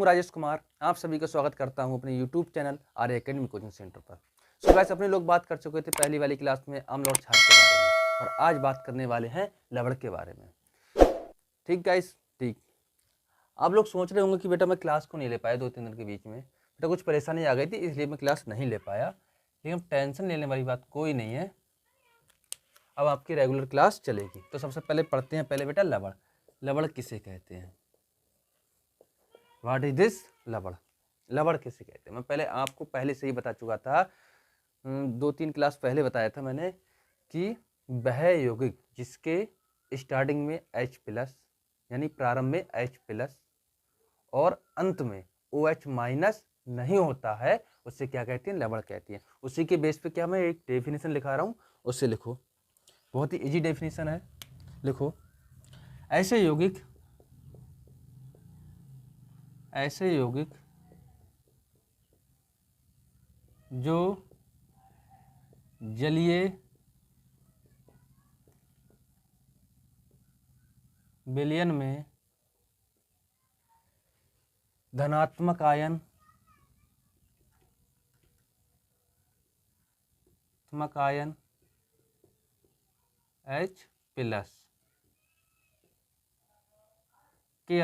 राजेश कुमार आप सभी का स्वागत करता हूं अपने YouTube चैनल आर्य एकेडमी कोचिंग सेंटर पर। सो गाइस, अपने लोग बात कर चुके थे पहली वाली क्लास में अम्ल और क्षार के बारे में, और आज बात करने वाले हैं लवण के बारे में। ठीक गाइस, ठीक। आप लोग सोच रहे होंगे कि बेटा मैं क्लास को नहीं ले पाया 2-3 दिन के बीच में, बेटा कुछ परेशानी आ गई थी इसलिए मैं क्लास नहीं ले पाया, लेकिन टेंशन लेने वाली बात कोई नहीं है। अब आपकी रेगुलर क्लास चलेगी। तो सबसे पहले पढ़ते हैं पहले बेटा लवण। लवण किसे कहते हैं? व्हाट इज दिस लवण? लवण किसे कहते हैं? मैं पहले आपको पहले से ही बता चुका था, 2-3 क्लास पहले बताया था मैंने कि वह यौगिक जिसके स्टार्टिंग में H+ यानी प्रारंभ में H+ और अंत में OH- नहीं होता है, उससे क्या कहते हैं? लवण कहती हैं। उसी के बेस पे क्या मैं एक डेफिनेशन लिखा रहा हूँ, उससे लिखो। बहुत ही इजी डेफिनेशन है, लिखो। ऐसे यौगिक जो जलीय विलयन में धनात्मक आयन H+ के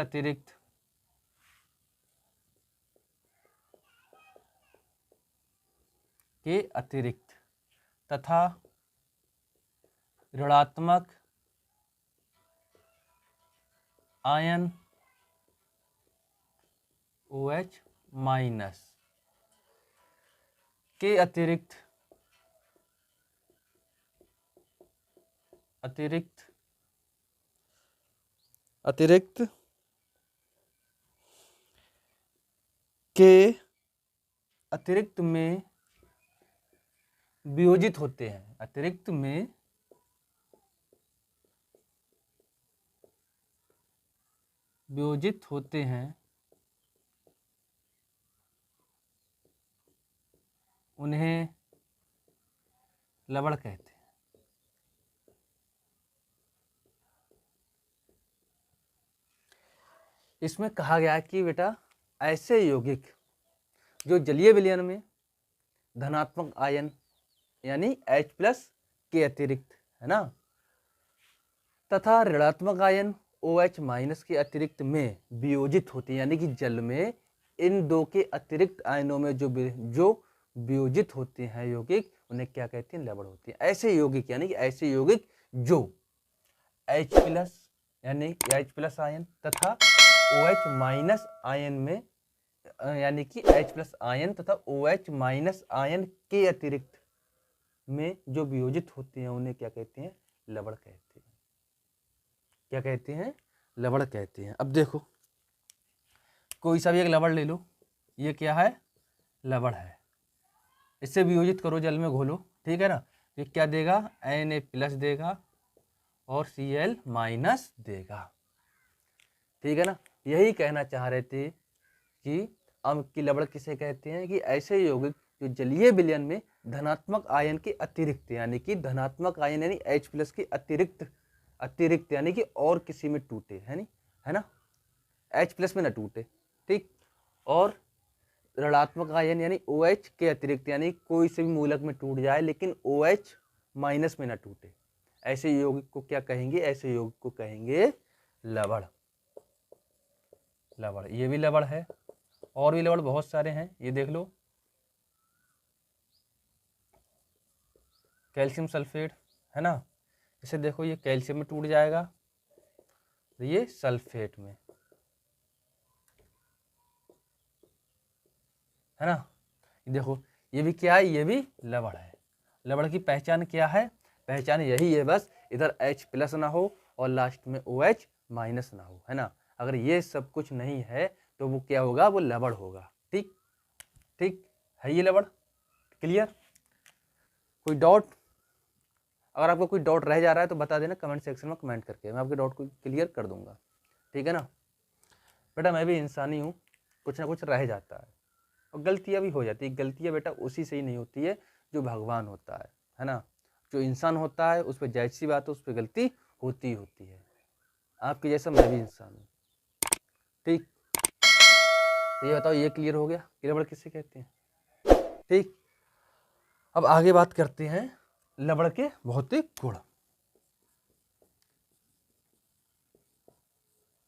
अतिरिक्त तथा ऋणात्मक आयन OH- के अतिरिक्त में वियोजित होते हैं। अतिरिक्त में वियोजित होते हैं, उन्हें लवण कहते हैं। इसमें कहा गया कि बेटा ऐसे यौगिक जो जलीय विलयन में धनात्मक आयन यानी H+ के अतिरिक्त, है ना, तथा ऋणात्मक आयन OH- के अतिरिक्त में वियोजित होते हैं, यानी कि जल में इन दो के अतिरिक्त आयनों में जो वियोजित होते हैं यौगिक, उन्हें क्या कहते हैं? लवण होते हैं। ऐसे यौगिक यानी कि ऐसे यौगिक जो H+ यानी H+ आयन तथा OH- आयन में यानी कि H+ आयन तथा OH- आयन के अतिरिक्त में जो वियोजित होते हैं, उन्हें क्या कहते हैं? लवण कहते हैं। क्या कहते हैं? लवण कहते हैं। अब देखो, कोई सा भी एक लवण ले लो, ये क्या है? लवण है। इससे वियोजित करो, जल में घोलो, ठीक है ना। ये क्या देगा? Na+ देगा और Cl- देगा, ठीक है ना। यही कहना चाह रहे थे कि अम्ल की लवण किसे कहते हैं? कि ऐसे यौगिक जो जलीय विलयन में धनात्मक आयन के अतिरिक्त, यानी कि धनात्मक आयन यानी H+ के अतिरिक्त यानी कि और किसी में टूटे, है नहीं, है ना, H+ में ना टूटे, ठीक, और ऋणात्मक आयन यानी OH के अतिरिक्त यानी कोई से भी मूलक में टूट जाए लेकिन OH- में ना टूटे, ऐसे यौगिक को क्या कहेंगे? ऐसे यौगिक को कहेंगे लवण। लवण, ये भी लवण है, और भी लवण बहुत सारे हैं, ये देख लो। कैल्शियम सल्फेट, है ना, इसे देखो, ये कैल्शियम में टूट जाएगा, ये सल्फेट में, है ना। देखो, ये भी क्या है? ये भी लवण है। लवण की पहचान क्या है? पहचान यही है बस, इधर H+ ना हो और लास्ट में OH- ना हो, है ना। अगर ये सब कुछ नहीं है तो वो क्या होगा? वो लवण होगा। ठीक, ठीक है, ये लवण। क्लियर? कोई डाउट? अगर आपको कोई डाउट रह जा रहा है तो बता देना कमेंट सेक्शन में, कमेंट करके मैं आपके डाउट को क्लियर कर दूंगा, ठीक है ना। बेटा मैं भी इंसानी हूँ, कुछ ना कुछ रह जाता है और गलतियाँ भी हो जाती है। गलतियाँ बेटा उसी से ही नहीं होती है जो भगवान होता है ना। जो इंसान होता है उस पर जायज़ सी बात है, उस पर गलती होती है। आपके जैसा मैं भी इंसान हूँ, ठीक। तो ये बताओ, ये क्लियर हो गया कि लवण किसे कहते हैं। ठीक, अब आगे बात करते हैं लवण के भौतिक गुण।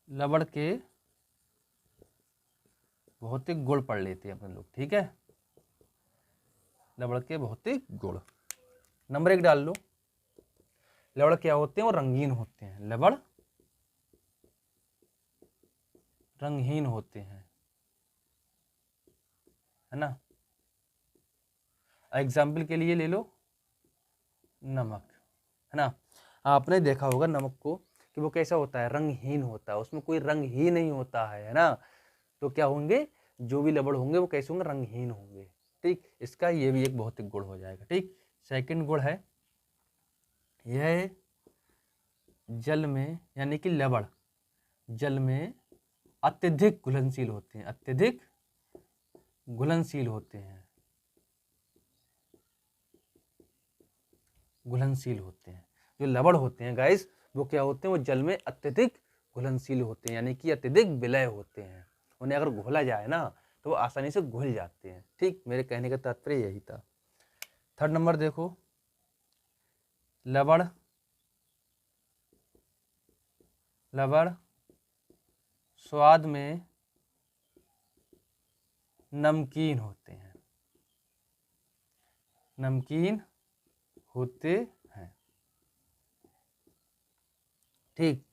लवण के भौतिक गुण पढ़ लेते हैं अपने लोग, ठीक है। लवण के भौतिक गुण, नंबर 1 डाल लो। लवण क्या होते हैं, वो रंगीन होते हैं। लवण रंगहीन होते हैं, है ना। एग्जाम्पल के लिए ले लो नमक, है ना। आपने देखा होगा नमक को कि वो कैसा होता है, रंगहीन होता है, उसमें कोई रंग ही नहीं होता है ना। तो क्या होंगे, जो भी लवण होंगे वो कैसे होंगे, रंगहीन होंगे। ठीक, इसका ये भी एक भौतिक गुण हो जाएगा। ठीक, सेकंड गुण है, यह जल में यानी कि लवण जल में अत्यधिक घुलनशील होते हैं। अत्यधिक घुलनशील होते हैं, घुलनशील होते हैं। जो लवण होते हैं गाइस, वो क्या होते हैं, वो जल में अत्यधिक घुलनशील होते हैं, यानी कि अत्यधिक विलय होते हैं। उन्हें अगर घोला जाए ना तो वो आसानी से घुल जाते हैं। ठीक, मेरे कहने का तात्पर्य यही था। थर्ड नंबर देखो, लवण स्वाद में नमकीन होते हैं। नमकीन होते हैं। ठीक,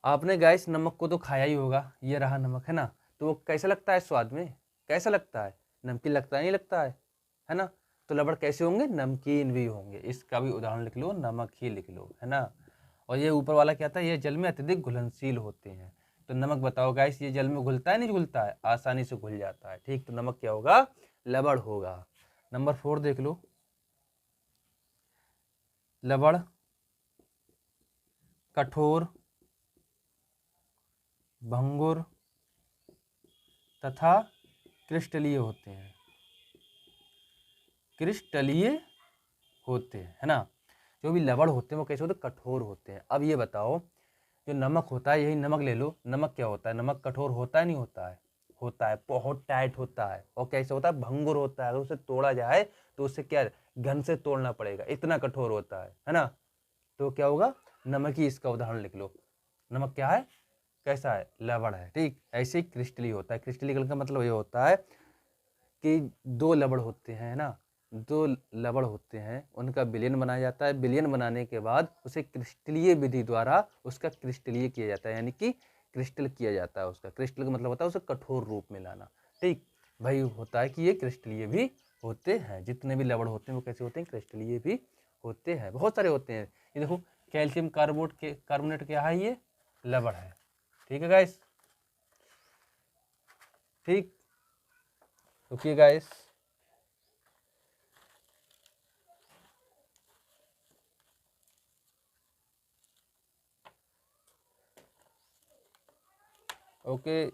आपने गाइस नमक को तो खाया ही होगा, ये रहा नमक, है ना। तो वो कैसा लगता है स्वाद में, कैसा लगता है, नमकीन लगता है, नहीं लगता है ना। तो लवण कैसे होंगे, नमकीन भी होंगे। इसका भी उदाहरण लिख लो, नमक ही लिख लो, है ना। और ये ऊपर वाला क्या था, ये जल में अत्यधिक घुलनशील होते हैं। तो नमक बताओ गाइस, ये जल में घुलता है नहीं घुलता है, आसानी से घुल जाता है। ठीक, तो नमक क्या होगा, लवण होगा। नंबर 4 देख लो, लवण कठोर, भंगुर तथा क्रिस्टलीय होते हैं। क्रिस्टलीय होते हैं, है ना। जो भी लवण होते हैं वो कैसे होते हैं, कठोर होते हैं। अब ये बताओ, जो नमक होता है, यही नमक ले लो, नमक क्या होता है, नमक कठोर होता है नहीं होता है, होता है, बहुत टाइट होता है। और कैसे होता है, भंगुर होता है। अगर उसे तोड़ा जाए तो उसे क्या घन से तोड़ना पड़ेगा, इतना कठोर होता है ना। तो क्या होगा, नमक ही इसका उदाहरण लिख लो। नमक क्या है, कैसा है, लवण है। ठीक, ऐसे ही क्रिस्टली होता है। क्रिस्टलीकरण का मतलब ये होता है कि दो लवण होते हैं ना, दो लवण होते हैं, उनका विलयन बनाया जाता है। विलयन बनाने के बाद उसे क्रिस्टलीय विधि द्वारा उसका क्रिस्टलीय किया जाता है, यानी कि क्रिस्टल किया जाता है उसका। क्रिस्टल का मतलब होता है उसे कठोर रूप में लाना। ठीक भाई, होता है कि ये क्रिस्टलीय भी होते हैं। जितने भी लवण होते हैं वो कैसे होते हैं, क्रिस्टलीय भी होते हैं। बहुत सारे होते हैं। ये देखो, कैल्शियम कार्बोनेट क्या है, ये लवण है। ठीक है गाइस, ठीक, रुकिए गाइस। ओके,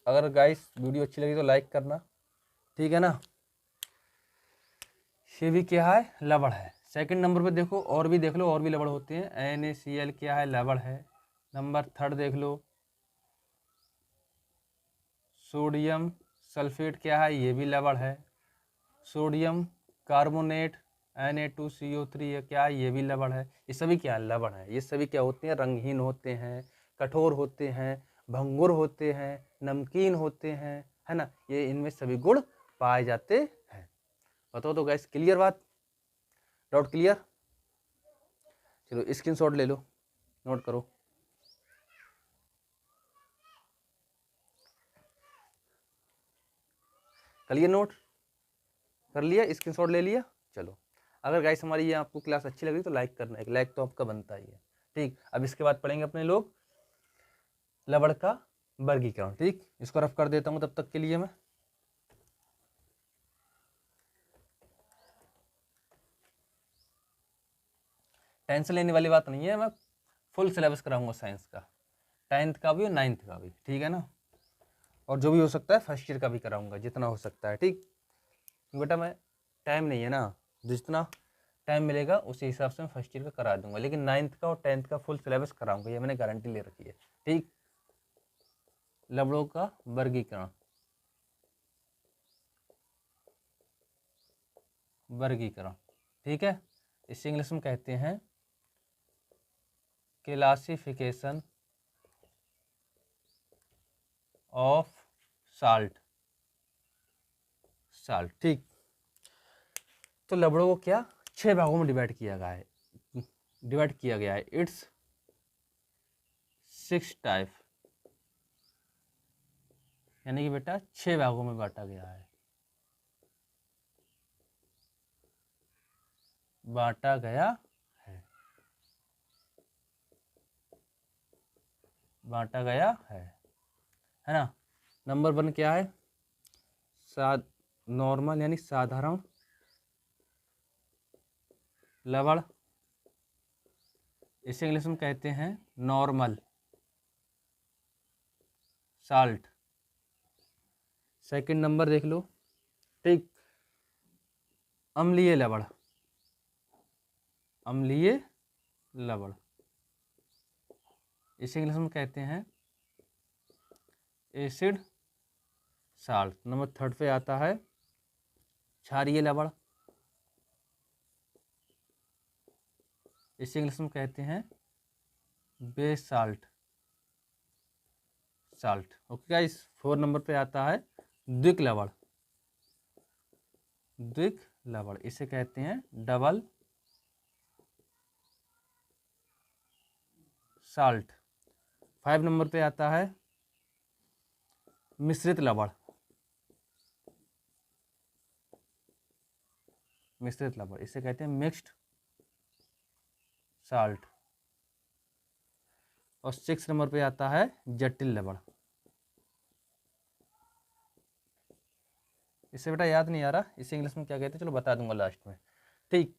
अगर गाइस वीडियो अच्छी लगी तो लाइक करना, ठीक है ना। ये भी क्या है, लवण है। सेकंड नंबर पे देखो, और भी देख लो, और भी लवण होते हैं। NaCl क्या है, लवण है। नंबर 3 देख लो, सोडियम सल्फेट क्या है, ये भी लवण है। सोडियम कार्बोनेट Na2CO3 है, क्या है, ये भी लवण है। ये सभी क्या है, लवण है। ये सभी क्या होते हैं, रंगहीन होते हैं, कठोर होते हैं, भंगुर होते हैं, नमकीन होते हैं, है ना। ये इनमें सभी गुण पाए जाते हैं। बताओ तो गैस, क्लियर बात, डाउट क्लियर। चलो स्क्रीनशॉट ले लो, नोट करो। कर लिया नोट, कर लिया, स्क्रीनशॉट ले लिया। चलो, अगर गाइस हमारी ये आपको क्लास अच्छी लगी तो लाइक करना, एक लाइक तो आपका बनता ही है। ठीक, अब इसके बाद पढ़ेंगे अपने लोग लवण का वर्गीकरण। ठीक, इसको रफ कर देता हूँ तब तक के लिए मैं। टेंशन लेने वाली बात नहीं है, मैं फुल सिलेबस कराऊंगा साइंस का, 10th का भी और 9th का भी, ठीक है ना। और जो भी हो सकता है फर्स्ट ईयर का भी कराऊंगा, जितना हो सकता है। ठीक बेटा, मैं टाइम नहीं है ना, जितना टाइम मिलेगा उसी हिसाब से मैं फर्स्ट ईयर का करा दूंगा, लेकिन 9th का और 10th का फुल सिलेबस कराऊंगा, ये मैंने गारंटी ले रखी है। ठीक, लवणों का वर्गीकरण, वर्गीकरण, ठीक है। इसे इंग्लिश में कहते हैं क्लासिफिकेशन ऑफ साल्ट, ठीक। तो लवणों को क्या 6 भागों में डिवाइड किया गया है, इट्स 6 टाइप, यानी कि बेटा 6 भागों में बांटा गया है, बांटा गया है ना। नंबर 1 क्या है, नॉर्मल यानी साधारण लवण, इसे इंग्लिश में कहते हैं नॉर्मल साल्ट। सेकंड नंबर देख लो, ठीक, अम्लीय लवण, इसे इंग्लिश में कहते हैं एसिड साल्ट। नंबर 3 पे आता है क्षारीय लवण, इसे इंग्लिश में कहते हैं base salt. Okay guys. 4 number पे आता है द्विक लवण, इसे कहते हैं डबल साल्ट। 5 नंबर पे आता है मिश्रित लवण, इसे कहते हैं मिक्स्ड साल्ट। और 6 नंबर पे आता है जटिल लवण, इसे बेटा याद नहीं आ रहा, इसे इंग्लिश में क्या कहते हैं, चलो बता दूंगा लास्ट में, ठीक।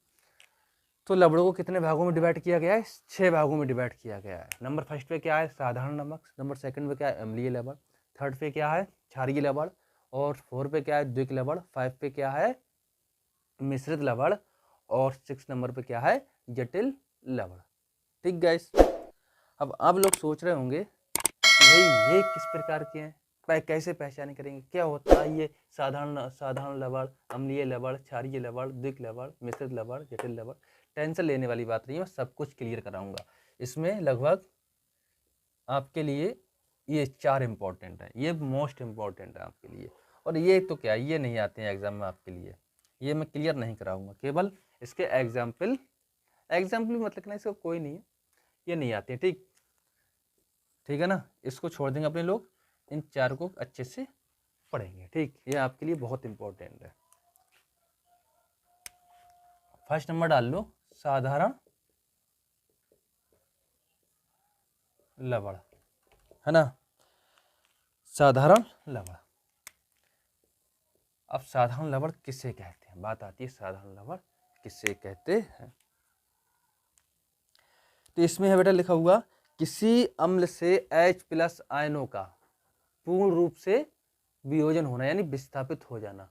तो लवणों को कितने भागों में डिवाइड किया गया है, 6 भागों में डिवाइड किया गया है। नंबर 1 पे क्या है, साधारण नमक। नंबर 2 पे क्या है, अम्लीय लवण। 3 पे क्या है, क्षारीय लवण। और 4 पे क्या है, द्विक लवण। 5 पे क्या है, मिश्रित लवण। और 6 नंबर पे क्या है, जटिल लवण। ठीक गाइस। अब आप लोग सोच रहे होंगे भाई ये किस प्रकार के हैं, कैसे पहचान करेंगे, क्या होता है ये साधारण लवण, अम्लीय लवण, क्षारीय लवण, द्विक लवण, मिश्रित लवण, जटिल लवण। टेंशन लेने वाली बात नहीं है, मैं सब कुछ क्लियर कराऊंगा। इसमें लगभग आपके लिए ये 4 इंपॉर्टेंट है, ये मोस्ट इंपॉर्टेंट है आपके लिए। और ये तो क्या, ये नहीं आते हैं एग्जाम में आपके लिए, ये मैं क्लियर नहीं कराऊंगा, केवल इसके एग्जाम्पल मतलब ना, इसका कोई नहीं है, ये नहीं आते हैं, ठीक है ना। इसको छोड़ देंगे अपने लोग, इन 4 को अच्छे से पढ़ेंगे, ठीक। ये आपके लिए बहुत इंपॉर्टेंट है। फर्स्ट नंबर डाल लो, साधारण लवण, है ना, साधारण लवण। अब साधारण लवण किसे कहते हैं, बात आती है साधारण लवण किसे कहते हैं। तो इसमें है बेटा लिखा हुआ, किसी अम्ल से H+ आयनों का पूर्ण रूप से वियोजन होना यानी विस्थापित हो जाना,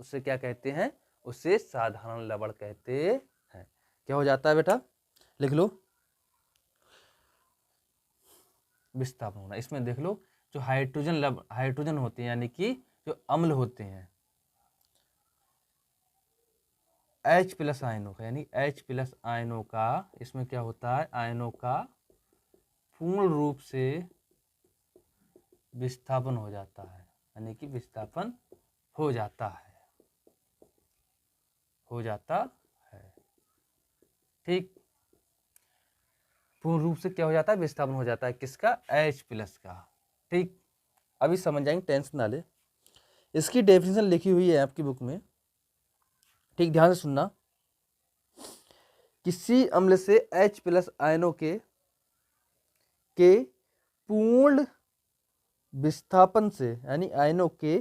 उसे क्या कहते हैं, उसे साधारण लवण कहते हैं। क्या हो जाता है बेटा, लिख लो, विस्थापन होना। इसमें देख लो, जो हाइड्रोजन होते हैं यानी कि जो अम्ल होते हैं H+ आयनों का, यानी H+ आयनों का, इसमें क्या होता है, आयनों का पूर्ण रूप से विस्थापन हो जाता है, यानी कि विस्थापन हो जाता है, ठीक। पूर्ण रूप से क्या हो जाता है, विस्थापन हो जाता है, किसका, H+ का, ठीक। अभी समझ जाएंगे, टेंशन ना ले। इसकी डेफिनेशन लिखी हुई है आपकी बुक में, ठीक, ध्यान से सुनना। किसी अम्ल से H+ आयनों के पूर्ण विस्थापन से, यानी आयनों के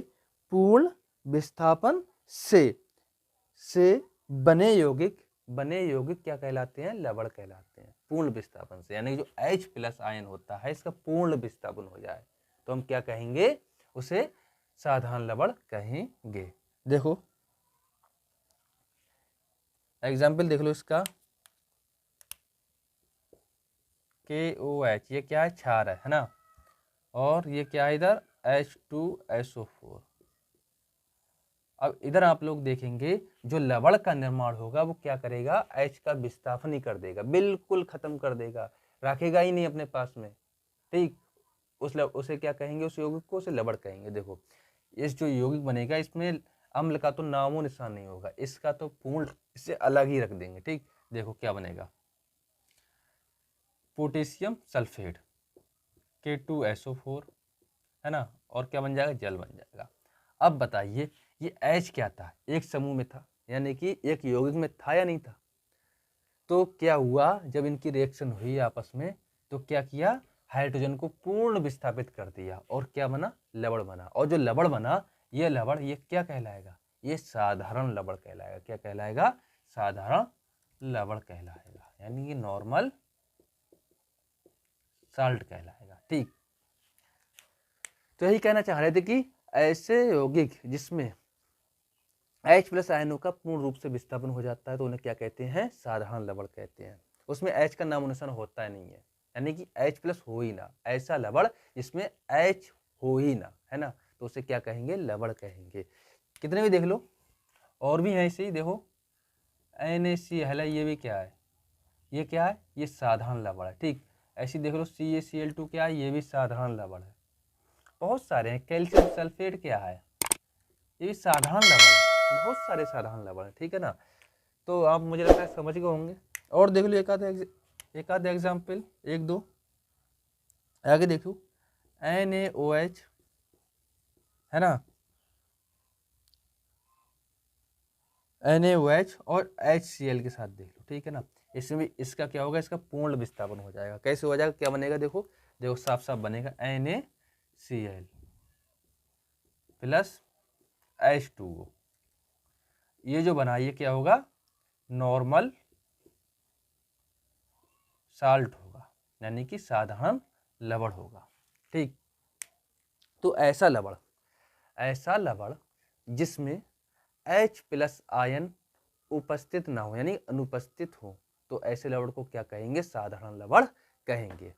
पूर्ण विस्थापन से बने यौगिक क्या कहलाते हैं, लवण कहलाते हैं। पूर्ण विस्थापन से, यानी जो H+ आयन होता है इसका पूर्ण विस्थापन हो जाए तो हम क्या कहेंगे, उसे साधारण लवण कहेंगे। देखो एग्जाम्पल देख लो इसका, KOH, ये क्या है, क्षार है ना, और ये क्या है इधर, H2SO4। अब इधर आप लोग देखेंगे जो लवण का निर्माण होगा वो क्या करेगा, H का विस्थापन ही कर देगा, बिल्कुल खत्म कर देगा, रखेगा ही नहीं अपने पास में। ठीक, उसे क्या कहेंगे, उस यौगिक को, उसे लवण कहेंगे। देखो इस जो यौगिक बनेगा इसमें अम्ल का तो नामो निशान नहीं होगा, इसका तो पूर्ण इससे अलग ही रख देंगे। ठीक, देखो क्या बनेगा, पोटेशियम सल्फेट K2SO4 है ना, और क्या बन जाएगा, जल बन जाएगा। अब बताइए ये H क्या था, एक समूह में था, यानी कि एक यौगिक में था या नहीं था। तो क्या हुआ, जब इनकी रिएक्शन हुई आपस में तो क्या किया, हाइड्रोजन को पूर्ण विस्थापित कर दिया और क्या बना, लवण बना। और जो लवण बना ये लवण ये क्या कहलाएगा, ये साधारण लवण कहलाएगा। क्या कहलाएगा, साधारण लवण कहलाएगा, यानी कि नॉर्मल साल्ट कहलाएगा। ठीक, तो यही कहना चाह रहे थे कि ऐसे यौगिक जिसमें H प्लस आयनों का पूर्ण रूप से विस्थापन हो जाता है तो उन्हें क्या कहते हैं, साधारण लवण कहते हैं। उसमें H का नामो निशान होता नहीं है, यानी कि H प्लस हो ही ना, ऐसा लवण जिसमें H हो ही ना, है ना, तो उसे क्या कहेंगे, लवण कहेंगे। कितने भी देख लो, और भी है ऐसे ही। देखो NaCl, ये भी क्या है, ये क्या है, ये साधारण लवण है। ठीक, ऐसी देख लो CaCl2 क्या है, ये भी साधारण लवण है। बहुत सारे हैं, कैल्शियम सल्फेट क्या है, ये भी साधारण लवण है, बहुत सारे साधारण लवण है। ठीक है ना, तो आप मुझे लगता है समझ गए होंगे। और देख लो एक आध एग्जाम्पल, एक दो आगे देखो, NaOH है ना, NaOH और HCl के साथ देख लो। ठीक है ना, इसमें भी इसका क्या होगा, इसका पूर्ण विस्थापन हो जाएगा। कैसे हो जाएगा, क्या बनेगा, देखो देखो साफ साफ बनेगा, NaCl प्लस H2O। ये जो बना ये क्या होगा, नॉर्मल साल्ट होगा, यानी कि साधारण लवण होगा। ठीक, तो ऐसा लवण जिसमें H प्लस आयन उपस्थित ना हो, यानी अनुपस्थित हो, तो ऐसे लवण को क्या कहेंगे, साधारण लवण कहेंगे।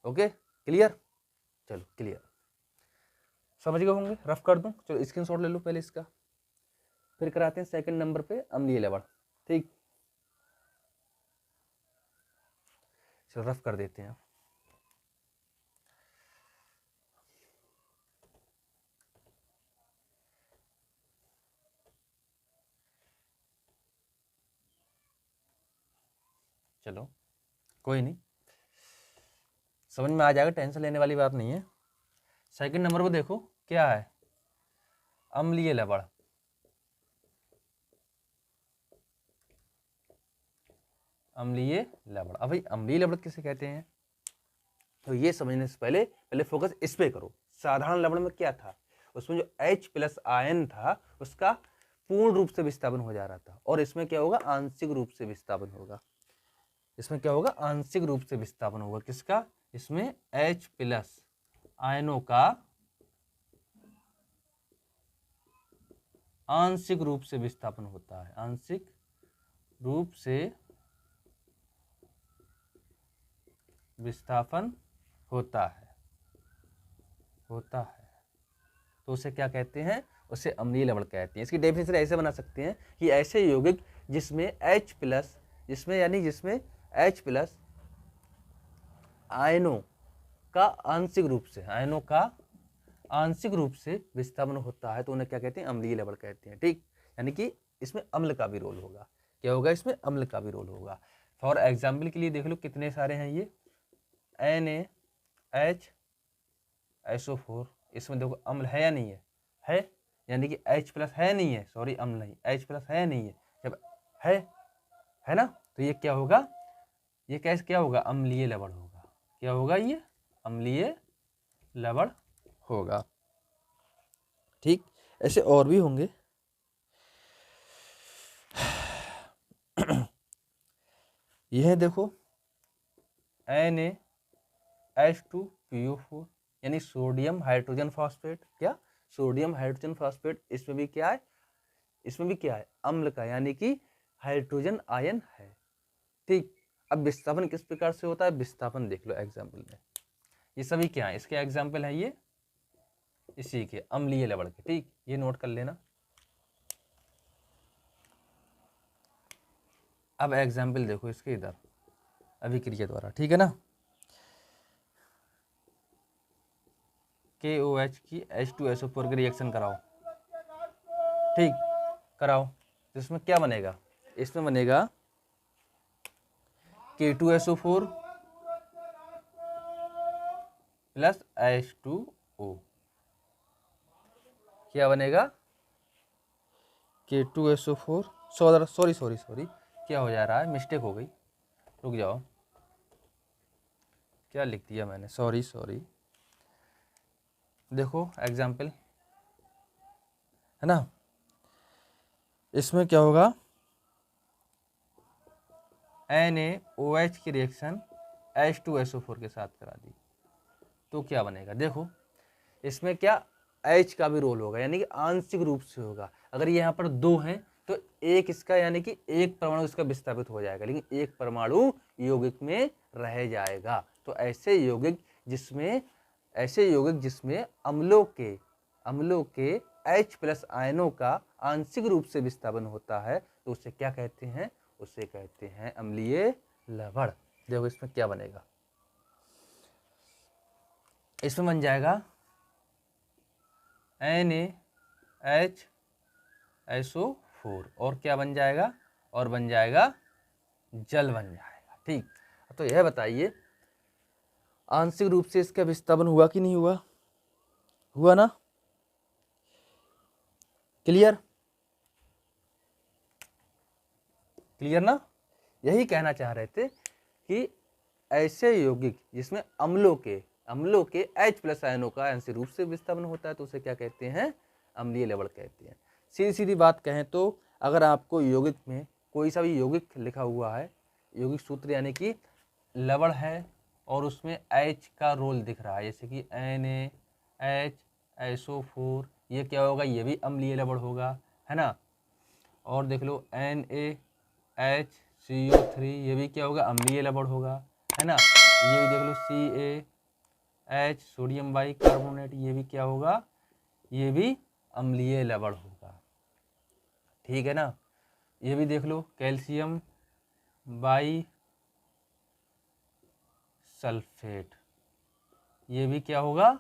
ओके, क्लियर, चलो क्लियर, समझ गए होंगे। रफ कर दूं, चलो स्क्रीनशॉट ले लो पहले इसका, फिर कराते हैं सेकंड नंबर पे अम्लीय लवण। ठीक, चलो रफ कर देते हैं। चलो कोई नहीं, समझ में आ जाएगा, टेंशन लेने वाली बात नहीं है। सेकंड नंबर पर देखो क्या है, अम्लीय लवण। अम्लीय लवण, अब भाई अम्लीय लवण किसे कहते हैं, तो ये समझने से पहले फोकस इस पे करो। साधारण लवण में क्या था, उसमें जो H प्लस आयन था उसका पूर्ण रूप से विस्थापन हो जा रहा था, और इसमें क्या होगा, आंशिक रूप से विस्थापन होगा। इसमें क्या होगा, आंशिक रूप से विस्थापन होगा, किसका, इसमें H प्लस आयनों का आंशिक रूप से विस्थापन होता है, आंशिक रूप से विस्थापन होता है तो उसे क्या कहते हैं, उसे अम्लीय लवण कहते हैं। इसकी डेफिनेशन ऐसे बना सकते हैं कि ऐसे यौगिक जिसमें H प्लस, जिसमें H प्लस आयनों का आंशिक रूप से विस्थापन होता है तो उन्हें क्या कहते हैं, अम्लीय लवण कहते हैं। ठीक, यानी कि इसमें अम्ल का भी रोल होगा। क्या होगा, इसमें अम्ल का भी रोल होगा। फॉर एग्जाम्पल के लिए देख लो कितने सारे हैं ये, NaHSO4, इसमें देखो अम्ल है या नहीं है, यानी कि H प्लस है नहीं है, सॉरी अम्ल नहीं, H प्लस है नहीं है, जब है ना, तो ये क्या होगा, ये कैसे क्या होगा, अम्लीय लवण होगा। क्या होगा, ये अम्लीय लवण होगा। ठीक, ऐसे और भी होंगे। यह देखो NaH2PO4, यानी सोडियम हाइड्रोजन फॉस्फेट। क्या, सोडियम हाइड्रोजन फॉस्फेट, इसमें भी क्या है, अम्ल का, यानी कि हाइड्रोजन आयन है। ठीक, अब विस्थापन किस प्रकार से होता है, विस्थापन देख लो एग्जाम्पल में, ये सभी क्या है, इसके एग्जाम्पल है ये इसी के अम्लीय लवण के। ठीक, ये नोट कर लेना। अब एग्जाम्पल देखो इसके इधर अभिक्रिया द्वारा, ठीक है ना। KOH की H2SO4 के रिएक्शन कराओ, ठीक, कराओ, तो इसमें क्या बनेगा, इसमें बनेगा K2SO4 प्लस H2O। क्या बनेगा, K2SO4, सॉरी क्या हो जा रहा है, मिस्टेक हो गई, रुक जाओ, क्या लिख दिया मैंने, सॉरी। देखो एग्जाम्पल, है ना, इसमें क्या होगा, NaOH की रिएक्शन H2SO4 के साथ करा दी, तो क्या बनेगा, देखो इसमें क्या H का भी रोल होगा, यानी कि आंशिक रूप से होगा। अगर यहाँ पर दो हैं तो एक इसका, यानी कि एक परमाणु इसका विस्थापित हो जाएगा, लेकिन एक परमाणु यौगिक में रह जाएगा। तो ऐसे यौगिक जिसमें अम्लों के H+ आयनों का आंशिक रूप से विस्थापन होता है, तो उसे क्या कहते हैं, उसे कहते हैं अम्लीय लवण। देखो इसमें क्या बनेगा, इसमें बन जाएगा NaHSO4 और क्या बन जाएगा, और बन जाएगा जल बन जाएगा, ठीक। तो यह बताइए आंशिक रूप से इसका विस्थापन हुआ कि नहीं हुआ, हुआ ना, क्लियर ना। यही कहना चाह रहे थे कि ऐसे यौगिक जिसमें अम्लों के H+ आयनों का आंशिक रूप से विस्थापन होता है, तो उसे क्या कहते हैं, अम्लीय लवण कहते हैं। सीधी बात कहें तो अगर आपको यौगिक में कोई सा भी यौगिक लिखा हुआ है, यौगिक सूत्र यानी कि लवण है और उसमें H का रोल दिख रहा है, जैसे कि NaHSO4, ये क्या होगा, ये भी अम्लीय लवण होगा, है ना। और देख लो NaHCO3, ये भी क्या होगा, अम्लीय लवण होगा, है ना। ये भी देख लो CaH सोडियम बाइकार्बोनेट, ये भी क्या होगा, ये भी अम्लीय लवण होगा, ठीक है ना। ये भी देख लो कैल्शियम बाई सल्फेट, ये भी क्या होगा,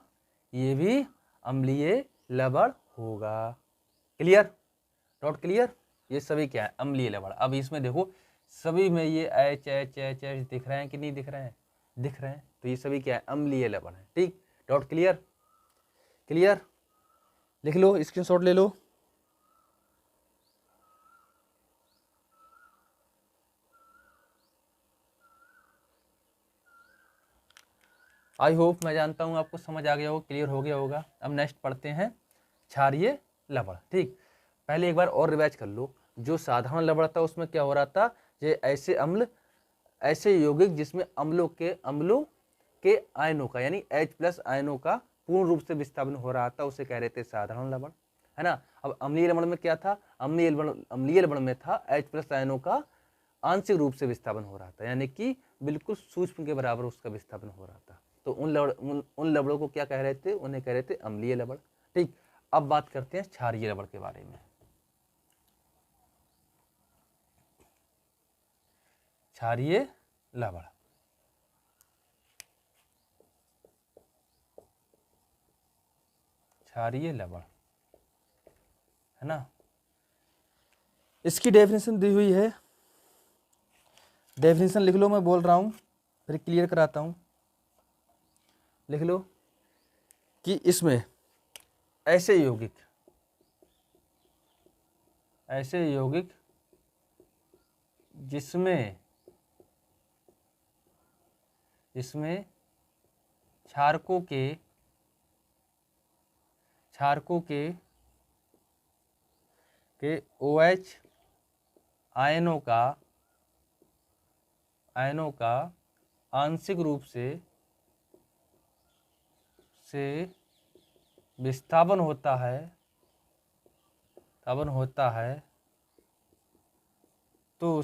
ये भी अम्लीय लवण होगा। क्लियर, डॉट क्लियर, ये सभी क्या है, अम्लीय लवण। अब इसमें देखो सभी में ये H दिख रहे हैं कि नहीं दिख रहे हैं, दिख रहे हैं, तो ये सभी क्या है, अम्लीय लवण है, ठीक। डॉट क्लियर, लिख लो, स्क्रीनशॉट ले लो। आई होप, मैं जानता हूँ आपको समझ आ गया होगा, क्लियर हो गया होगा। अब नेक्स्ट पढ़ते हैं क्षारीय लवण, ठीक। पहले एक बार और रिवाइज कर लो, जो साधारण लवण था उसमें क्या हो रहा था, ये ऐसे यौगिक जिसमें अम्लों के आयनों का यानी H+ आयनों का पूर्ण रूप से विस्थापन हो रहा था, उसे कह रहे थे साधारण लवण, है ना। अब अम्लीय लवण में क्या था, अम्लीय लवण में था H+ आयनों का आंशिक रूप से विस्थापन हो रहा था, यानी कि बिल्कुल सूक्ष्म के बराबर उसका विस्थापन हो रहा था। तो उन लवणों को क्या कह रहे थे, उन्हें कह रहे थे अम्लीय लवण, ठीक। अब बात करते हैं क्षारीय लवण के बारे में। क्षारीय लवण, क्षारीय लवण, है ना। इसकी डेफिनेशन दी हुई है, डेफिनेशन लिख लो, मैं बोल रहा हूं फिर क्लियर कराता हूं। लिख लो कि इसमें ऐसे यौगिक जिसमें क्षारकों के OH आयनों का आंशिक रूप से विस्थापन होता है, तो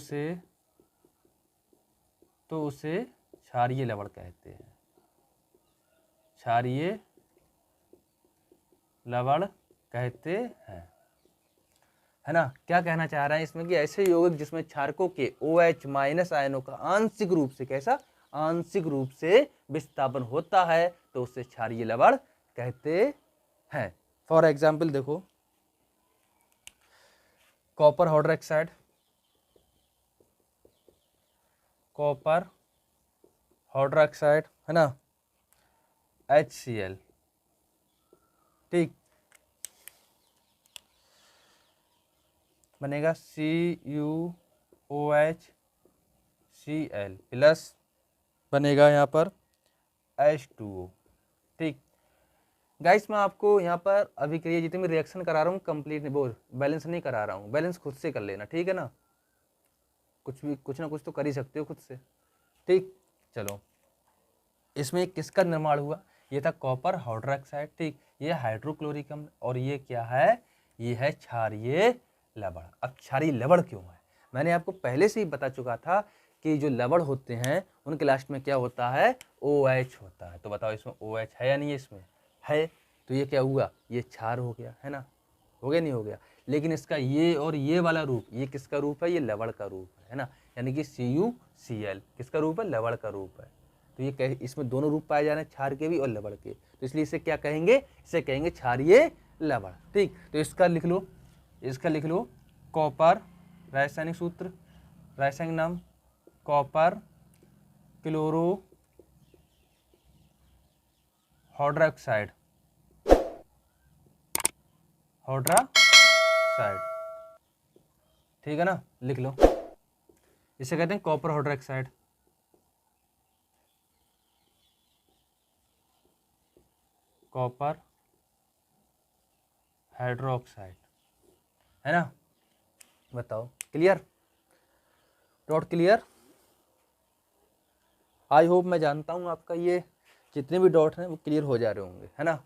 उसे क्षारीय लवण कहते हैं, क्षारीय लवण कहते हैं, है ना। क्या कहना चाह रहे हैं इसमें कि ऐसे यौगिक जिसमें क्षारकों के OH माइनस आयनों का आंशिक रूप से कैसा आंशिक रूप से विस्थापन होता है तो उसे क्षारीय लवण कहते हैं। फॉर एग्जाम्पल देखो, कॉपर हाइड्रोक्साइड, कॉपर हाइड्रोक्साइड है ना, HCl, ठीक, बनेगा CuOHCl प्लस बनेगा यहाँ पर H2O, ठीक। गाइस मैं आपको यहाँ पर अभी के लिए जितने भी रिएक्शन करा रहा हूँ कंप्लीट नहीं, वो बैलेंस नहीं करा रहा हूँ, बैलेंस खुद से कर लेना, ठीक है ना। कुछ ना कुछ तो कर ही सकते हो खुद से, ठीक। चलो, इसमें किसका निर्माण हुआ, ये था कॉपर हाइड्रोक्साइड, ठीक। ये हाइड्रोक्लोरिक अम्ल और ये क्या है, ये है क्षारीय लवण। अब क्षारीय लवण क्यों है, मैंने आपको पहले से ही बता चुका था कि जो लवण होते हैं उनके लास्ट में क्या होता है, OH होता है। तो बताओ इसमें OH है या नहीं है, इसमें है, तो ये क्या हुआ, ये क्षार हो गया, है ना, हो गया नहीं हो गया। लेकिन इसका ये और ये वाला रूप, ये किसका रूप है, ये लवण का रूप है ना, यानी कि CuCl किसका रूप है, लवण का रूप है। तो ये इसमें दोनों रूप पाए जा रहे हैं, क्षार के भी और लवण के, तो इसलिए इसे क्या कहेंगे, इसे कहेंगे क्षारीय लवण, ठीक। तो इसका लिख लो, इसका लिख लो, कॉपर, रासायनिक सूत्र, रासायनिक नाम कॉपर क्लोरो हाइड्रोक्साइड, हाइड्रोक्साइड, ठीक है ना, लिख लो। इसे कहते हैं कॉपर हाइड्रोक्साइड, कॉपर हाइड्रोक्साइड, है ना। बताओ clear, dot clear. I hope, मैं जानता हूँ आपका ये जितने भी डॉट हैं वो क्लियर हो जा रहे होंगे, है ना।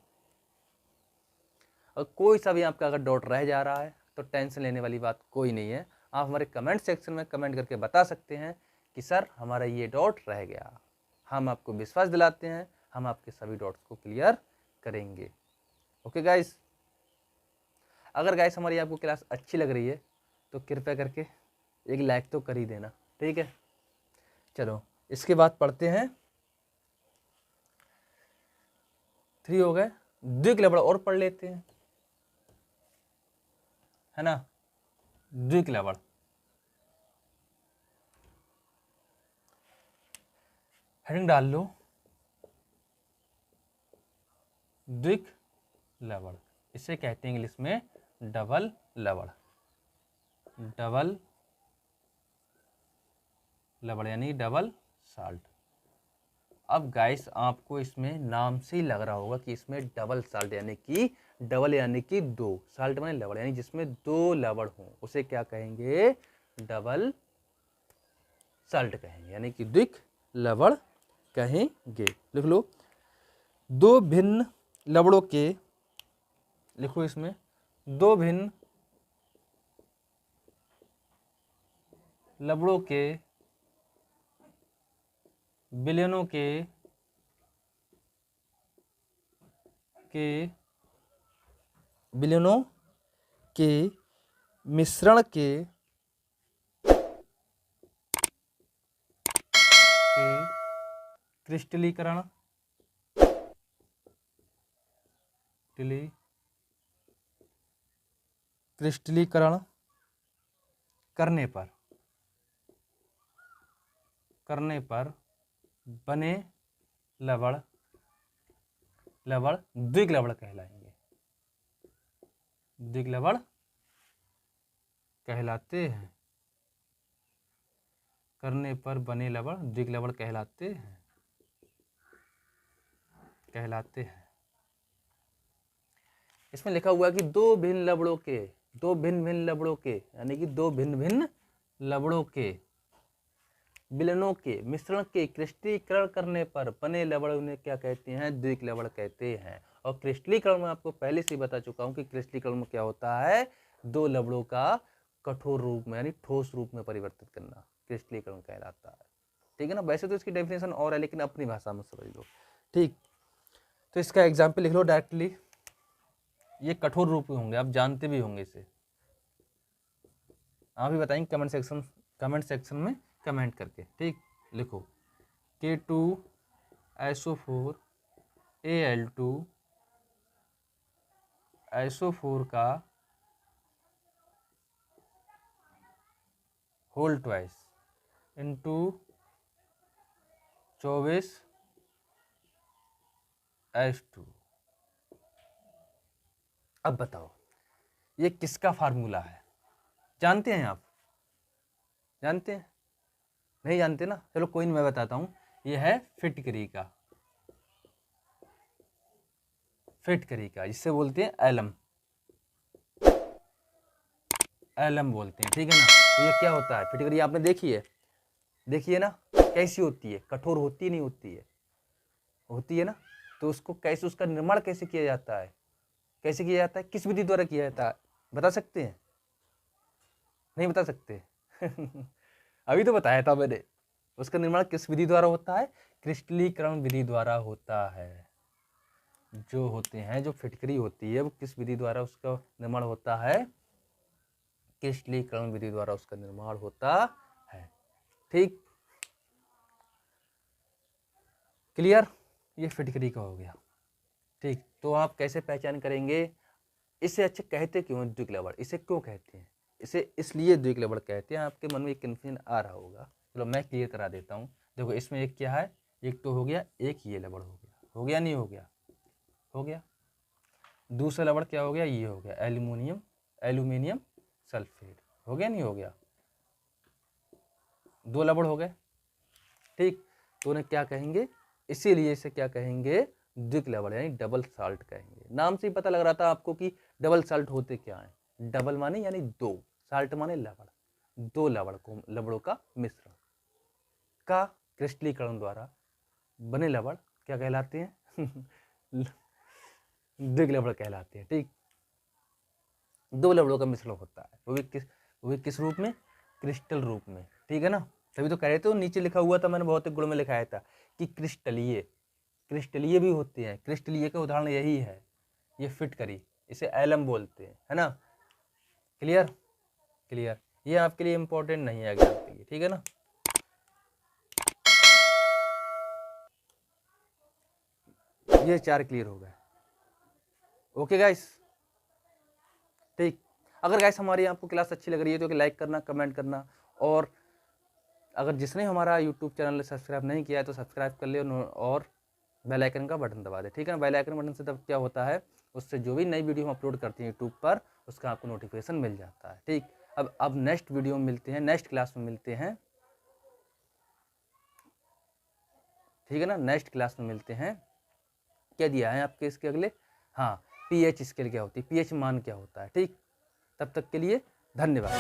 और कोई सा भी आपका अगर डॉट रह जा रहा है तो टेंशन लेने वाली बात कोई नहीं है, आप हमारे कमेंट सेक्शन में कमेंट करके बता सकते हैं कि सर हमारा ये डॉट रह गया। हम आपको विश्वास दिलाते हैं, हम आपके सभी डॉट्स को क्लियर करेंगे। ओके गाइस, अगर गाइस हमारी आपको क्लास अच्छी लग रही है तो कृपया करके एक लाइक तो कर ही देना, ठीक है। चलो इसके बाद पढ़ते हैं, 3 हो गए, द्विक लवण और पढ़ लेते हैं, है ना। द्विक लवण, हेडिंग डाल लो, द्विक लवण, इसे कहते हैं इंग्लिश में डबल लवण, डबल लवण यानी डबल साल्ट। अब गाइस आपको इसमें नाम से ही लग रहा होगा कि इसमें डबल साल्ट यानी कि डबल यानी कि 2, साल्ट माने लवण, यानी जिसमें 2 लवण हो उसे क्या कहेंगे, डबल साल्ट कहेंगे, यानी कि द्विक लवण कहेंगे। लिख लो, 2 भिन्न लवणों के, लिखो इसमें 2 भिन्न लवणों के विलयनों के विलयनों के मिश्रण के क्रिस्टलीकरण करने पर बने लवण द्विक लवण कहलाएंगे, द्विक लवण कहलाते हैं, करने पर बने लवण द्विक लवण कहलाते हैं। इसमें लिखा हुआ है कि 2 भिन्न लवणों के, 2 भिन्न लवणों के यानी कि 2 भिन्न लवणों के विलयनों के मिश्रण के क्रिस्टलीकरण करने पर बने लवण उन्हें क्या कहते हैं, द्विक लवण कहते हैं। और क्रिस्टलीकरण में आपको पहले से ही बता चुका हूं कि क्रिस्टलीकरण में क्या होता है, 2 लवणों का कठोर रूप में यानी ठोस रूप में परिवर्तित करना क्रिस्टलीकरण कहलाता है, ठीक है ना। वैसे तो इसकी डेफिनेशन और है लेकिन अपनी भाषा में समझ लो, ठीक। तो इसका एग्जाम्पल लिख लो डायरेक्टली, ये कठोर रूप में होंगे, आप जानते भी होंगे इसे, आप भी बताएंगे कमेंट सेक्शन में कमेंट करके। ठीक, लिखो K2SO4 Al2 SO4 का होल ट्वाइस इंटू 24H2। अब बताओ ये किसका फार्मूला है? जानते हैं आप? जानते हैं? नहीं जानते ना, चलो कोई नहीं, मैं बताता हूँ। ये है फिटकरी का, फिटकरी का, जिससे बोलते हैं एलम, एलम बोलते हैं। ठीक है ना। तो ये क्या होता है फिटकरी? आपने देखी है, देखिए ना कैसी होती है, कठोर होती नहीं होती है? होती है ना। तो उसको कैसे, उसका निर्माण कैसे किया जाता है? कैसे किया जाता है? किस विधि द्वारा किया जाता है? बता सकते हैं? नहीं बता सकते? अभी तो बताया था मैंने। उसका निर्माण किस विधि द्वारा होता है? क्रिस्टलीकरण विधि द्वारा होता है। जो होते हैं, जो फिटकरी होती है, वो किस विधि द्वारा उसका निर्माण होता है? क्रिस्टलीकरण विधि द्वारा उसका निर्माण होता है। ठीक, क्लियर? ये फिटकरी का हो गया। ठीक, तो आप कैसे पहचान करेंगे? इसे अच्छे कहते क्यों हैं द्विक्लवड़? इसे क्यों कहते हैं? इसे इसलिए द्विक्लवड़ कहते हैं। आपके मन में एक कन्फ्यूजन आ रहा होगा, चलो मैं क्लियर करा देता हूँ। देखो इसमें एक क्या है, एक तो हो गया, एक ये लवड़ हो गया, हो गया नहीं हो गया? हो गया। दूसरा लवड़ क्या हो गया? ये हो गया एल्यूमिनियम सल्फेट, हो गया नहीं हो गया? दो लवड़ हो गए। ठीक, तो उन्हें क्या कहेंगे? इसीलिए इसे क्या कहेंगे? द्विक्लवड़, यानी डबल साल्ट कहेंगे। नाम से ही पता लग रहा था आपको कि डबल साल्ट होते क्या है। डबल माने यानी दो, साल्ट माने लवड़, दो लवड़ों का मिश्रण का क्रिस्टलीकरण द्वारा बने लवड़ क्या कहलाते हैं? द्विक्लवड़ कहलाते हैं। ठीक, दो लवड़ों का मिश्रण होता है, वो भी किस रूप में? क्रिस्टल रूप में। ठीक है ना। तभी तो कह रहे थे, नीचे लिखा हुआ था, मैंने भौतिक गुण में लिखाया था कि क्रिस्टलीय भी होते हैं। क्रिस्टलीय का उदाहरण यही है, ये फिटकरी, इसे एलम बोलते हैं, है ना। क्लियर? क्लियर। ये आपके लिए इंपॉर्टेंट नहीं है एग्जाम के लिए, ठीक है ना। ये चार क्लियर हो गए। Okay guys. ठीक, अगर गाइस हमारी आपको क्लास अच्छी लग रही है तो लाइक करना, कमेंट करना, और अगर जिसने हमारा यूट्यूब चैनल सब्सक्राइब नहीं किया है तो सब्सक्राइब कर ले, और बेल आइकन का बटन दबा दे। ठीक है ना। बेल आइकन बटन से तब क्या होता है, उससे जो भी नई वीडियो हम अपलोड करते हैं यूट्यूब पर, उसका आपको नोटिफिकेशन मिल जाता है। ठीक, अब नेक्स्ट वीडियो में मिलते हैं, नेक्स्ट क्लास में मिलते हैं। ठीक है ना, नेक्स्ट क्लास में मिलते हैं। क्या दिया है आपके इसके अगले? हाँ, पीएच स्केल क्या होती है, पीएच मान क्या होता है। ठीक, तब तक के लिए धन्यवाद।